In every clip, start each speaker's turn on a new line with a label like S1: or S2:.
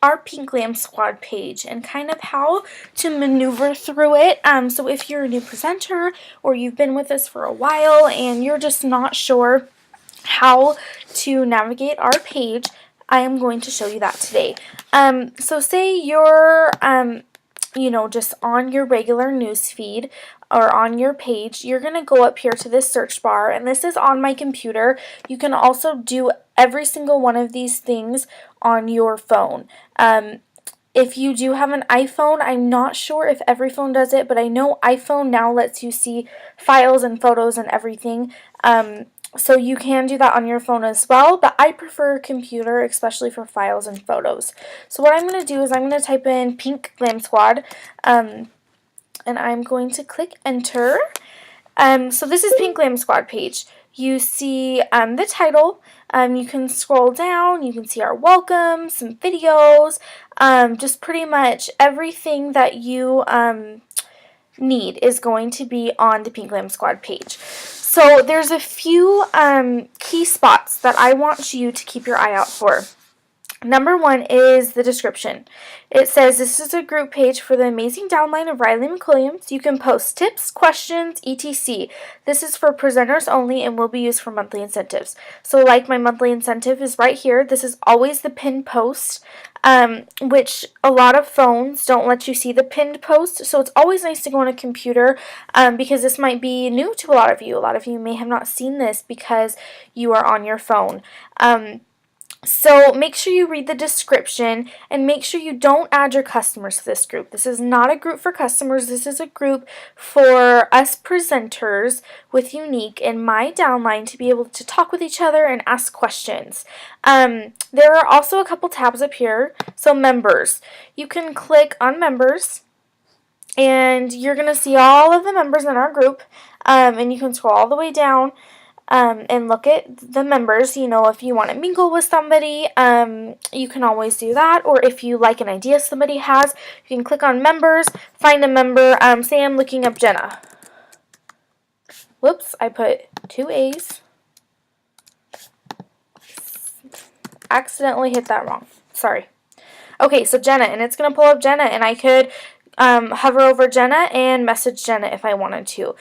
S1: our Pink Glam Squad page and kind of how to maneuver through it. So if you're a new presenter or you've been with us for a while and you're just not sure how to navigate our page, I am going to show you that today. So say you're just on your regular news feed or on your page, you're going to go up here to this search bar, and this is on my computer. You can also do every single one of these things on your phone. If you do have an iPhone, I'm not sure if every phone does it, but I know iPhone now lets you see files and photos and everything. So you can do that on your phone as well, but I prefer computer, especially for files and photos. So what I'm going to do is I'm going to type in Pink Glam Squad, and I'm going to click enter. So this is Pink Glam Squad page. You see the title. You can scroll down. You can see our welcome, some videos, just pretty much everything that you need is going to be on the Pink Glam Squad page. So there's a few key spots that I want you to keep your eye out for. Number one is the description. It says this is a group page for the amazing downline of Riley McWilliams. You can post tips, questions, etc. This is for presenters only and will be used for monthly incentives. So like my monthly incentive is right here. This is always the pinned post, which a lot of phones don't let you see the pinned post. So it's always nice to go on a computer because this might be new to a lot of you. A lot of you may have not seen this because you are on your phone. So make sure you read the description and make sure you don't add your customers to this group. This is not a group for customers. This is a group for us presenters with Unique and my downline to be able to talk with each other and ask questions. There are also a couple tabs up here. So members. You can click on members and you're going to see all of the members in our group, and you can scroll all the way down and look at the members. If you want to mingle with somebody, you can always do that. Or if you like an idea somebody has, you can click on members, find a member. Say I'm looking up Jenna. Whoops, I put 2 A's. Accidentally hit that wrong. Sorry. Okay, so Jenna, and it's going to pull up Jenna, and I could hover over Jenna and message Jenna if I wanted to.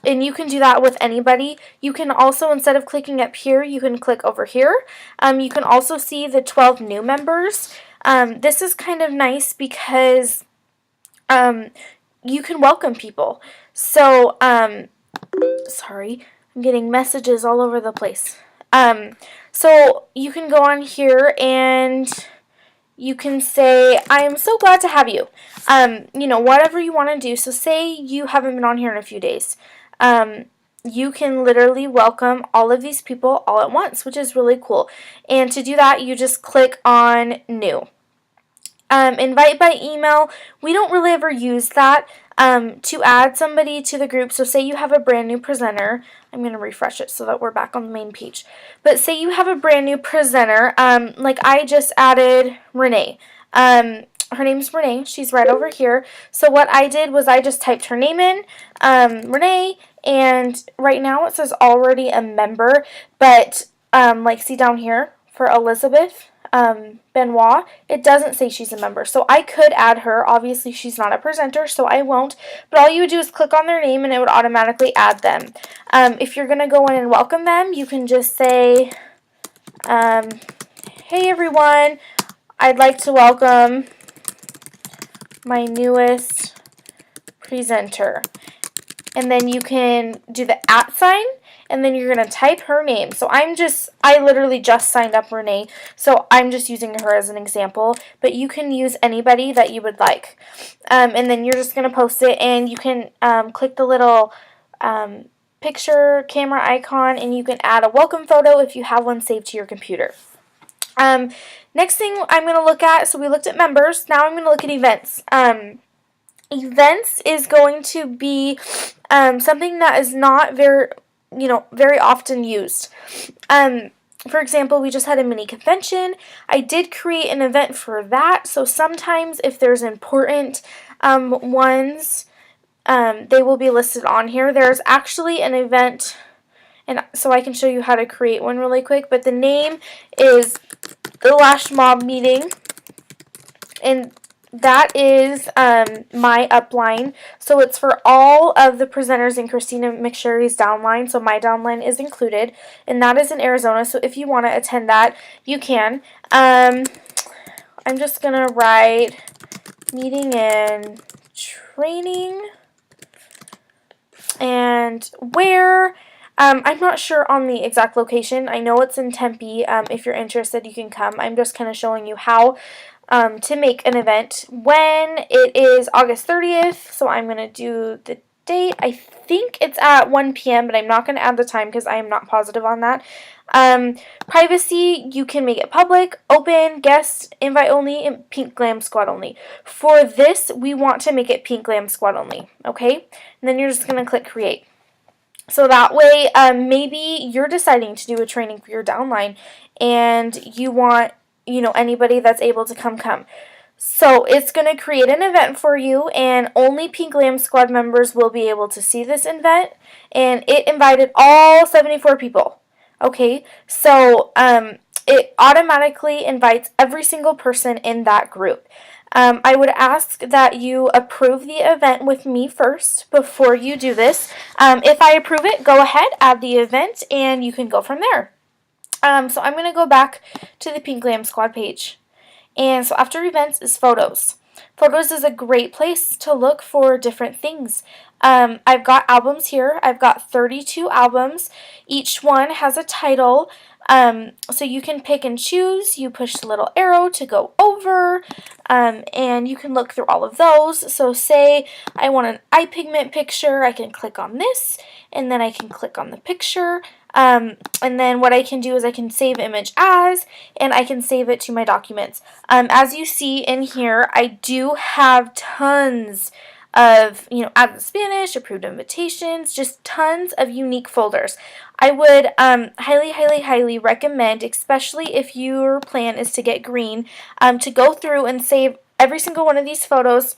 S1: And you can do that with anybody. You can also, instead of clicking up here, you can click over here. You can also see the 12 new members. This is kind of nice because you can welcome people. So, sorry, I'm getting messages all over the place. So you can go on here and you can say, I am so glad to have you. Whatever you want to do. So say you haven't been on here in a few days. You can literally welcome all of these people all at once, which is really cool. And to do that, you just click on new. Invite by email. We don't really ever use that to add somebody to the group. So say you have a brand new presenter. I'm going to refresh it so that we're back on the main page. But say you have a brand new presenter, like I just added Renee. Her name's Renee. She's right over here. So what I did was I just typed her name in, Renee, and right now it says already a member. But see down here for Elizabeth Benoit, it doesn't say she's a member. So I could add her. Obviously, she's not a presenter, so I won't. But all you would do is click on their name, and it would automatically add them. If you're going to go in and welcome them, you can just say, hey, everyone. I'd like to welcome my newest presenter. And then you can do the @ sign, and then you're going to type her name. So I literally just signed up Renee, so I'm just using her as an example, but you can use anybody that you would like. And then you're just going to post it, and you can click the little picture camera icon, and you can add a welcome photo if you have one saved to your computer. Next thing I'm going to look at, so we looked at members, now I'm going to look at events. Events is going to be something that is not very often used. For example, we just had a mini convention. I did create an event for that, so sometimes if there's important ones, they will be listed on here. There's actually an event, and so I can show you how to create one really quick, but the name is the Lash Mob Meeting And that is my upline. So it's for all of the presenters in Christina McSherry's downline. So my downline is included, and that is in Arizona. So if you want to attend that, you can. I'm just going to write meeting and training and where. I'm not sure on the exact location. I know it's in Tempe. If you're interested, you can come. I'm just kind of showing you how to make an event. When it is August 30th, so I'm going to do the date. I think it's at 1 p.m., but I'm not going to add the time because I am not positive on that. Privacy, you can make it public, open, guest, invite only, and Pink Glam Squad only. For this, we want to make it Pink Glam Squad only, okay? And then you're just going to click create. So that way, maybe you're deciding to do a training for your downline and you want, anybody that's able to come. So it's going to create an event for you, and only Pink Glam Squad members will be able to see this event, and it invited all 74 people. Okay, so it automatically invites every single person in that group. I would ask that you approve the event with me first before you do this. If I approve it, go ahead, add the event, and you can go from there. So I'm going to go back to the Pink Glam Squad page. And so after events is photos. Photos is a great place to look for different things. I've got albums here. I've got 32 albums. Each one has a title. So you can pick and choose. You push the little arrow to go over, and you can look through all of those. So say I want an eye pigment picture, I can click on this, and then I can click on the picture. And then what I can do is I can save image as, and I can save it to my documents. As you see in here, I do have tons of, add in Spanish, approved invitations, just tons of unique folders. I would highly recommend, especially if your plan is to get green, to go through and save every single one of these photos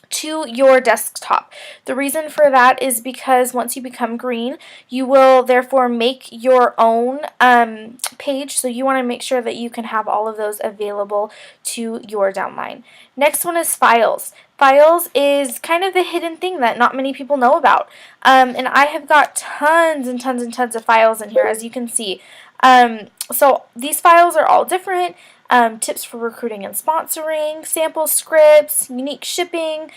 S1: to your desktop. The reason for that is because once you become green, you will therefore make your own page, so you want to make sure that you can have all of those available to your downline. Next one is files. Files is kind of the hidden thing that not many people know about. And I have got tons and tons of files in here, as you can see. So these files are all different. Tips for recruiting and sponsoring, sample scripts, unique shipping,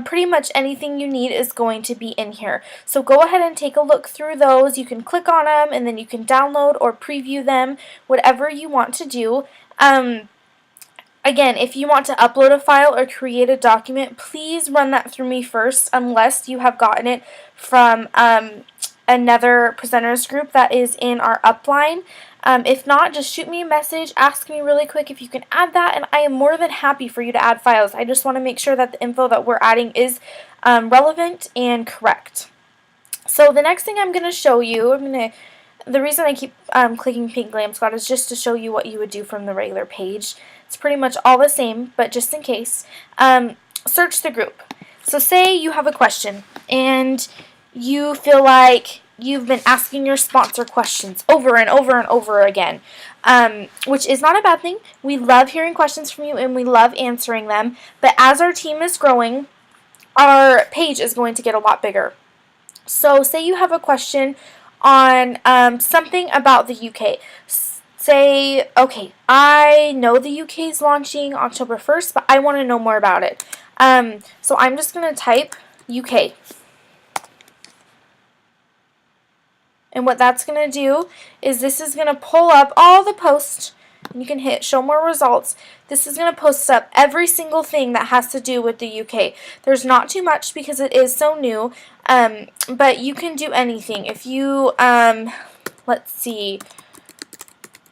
S1: pretty much anything you need is going to be in here. So go ahead and take a look through those. You can click on them and then you can download or preview them, whatever you want to do. Again, if you want to upload a file or create a document, please run that through me first, unless you have gotten it from another presenters group that is in our upline. If not, just shoot me a message, ask me really quick if you can add that, and I am more than happy for you to add files. I just want to make sure that the info that we're adding is relevant and correct. So the next thing I'm going to show you, the reason I keep clicking Pink Glam Squad is just to show you what you would do from the regular page. It's pretty much all the same, but just in case. Search the group. So say you have a question, and you feel like you've been asking your sponsor questions over and over again, which is not a bad thing. We love hearing questions from you, and we love answering them. But as our team is growing, our page is going to get a lot bigger. So say you have a question on something about the UK. Say, okay, I know the UK is launching October 1st, but I want to know more about it. So I'm just going to type UK. And what that's going to do is this is going to pull up all the posts. And you can hit show more results. This is going to post up every single thing that has to do with the UK. There's not too much because it is so new, but you can do anything. If you, let's see,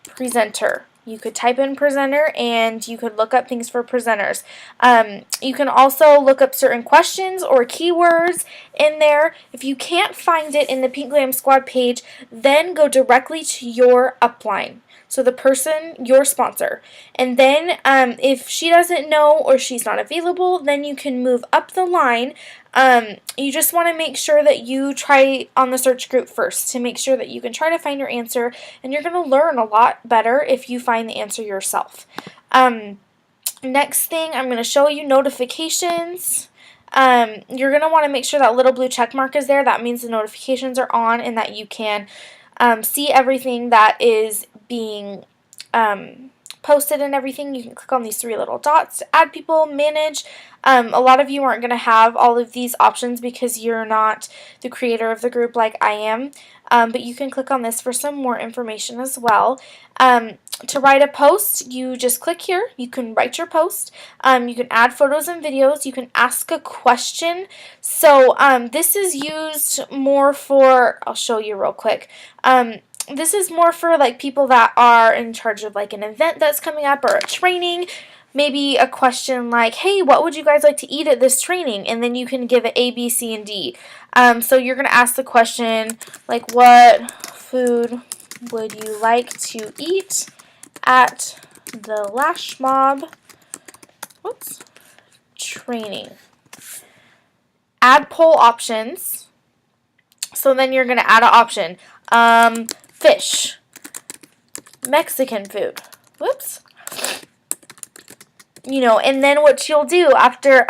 S1: presenter. You could type in presenter and you could look up things for presenters. You can also look up certain questions or keywords in there. If you can't find it in the Pink Glam Squad page, then go directly to your upline. So the person, your sponsor. And then if she doesn't know or she's not available, then you can move up the line. You just want to make sure that you try on the search group first to make sure that you can try to find your answer, and you're going to learn a lot better if you find the answer yourself. Next thing, I'm going to show you notifications. You're going to want to make sure that little blue check mark is there. That means the notifications are on and that you can see everything that is being posted and everything. You can click on these three little dots to add people, manage. A lot of you aren't going to have all of these options because you're not the creator of the group like I am, but you can click on this for some more information as well. To write a post, you just click here. You can write your post. You can add photos and videos. You can ask a question. So this is used more for, I'll show you real quick. This is more for like people that are in charge of like an event that's coming up or a training. Maybe a question like, hey, what would you guys like to eat at this training? And then you can give it A, B, C, and D. So you're going to ask the question like, what food would you like to eat at the Lash Mob training? Add poll options. So then you're going to add an option. Fish, Mexican food, and then what you'll do after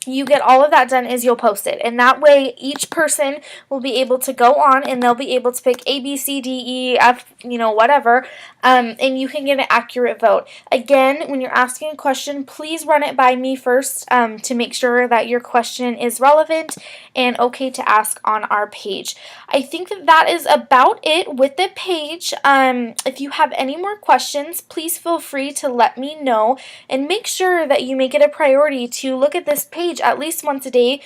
S1: you get all of that done is you'll post it. And that way each person will be able to go on and they'll be able to pick A, B, C, D, E, F, whatever. And you can get an accurate vote. Again, when you're asking a question, please run it by me first to make sure that your question is relevant and okay to ask on our page. I think that is about it with the page. If you have any more questions, please feel free to let me know, and make sure that you make it a priority to look at this page at least once a day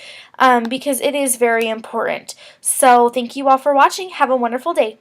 S1: because it is very important. So thank you all for watching. Have a wonderful day.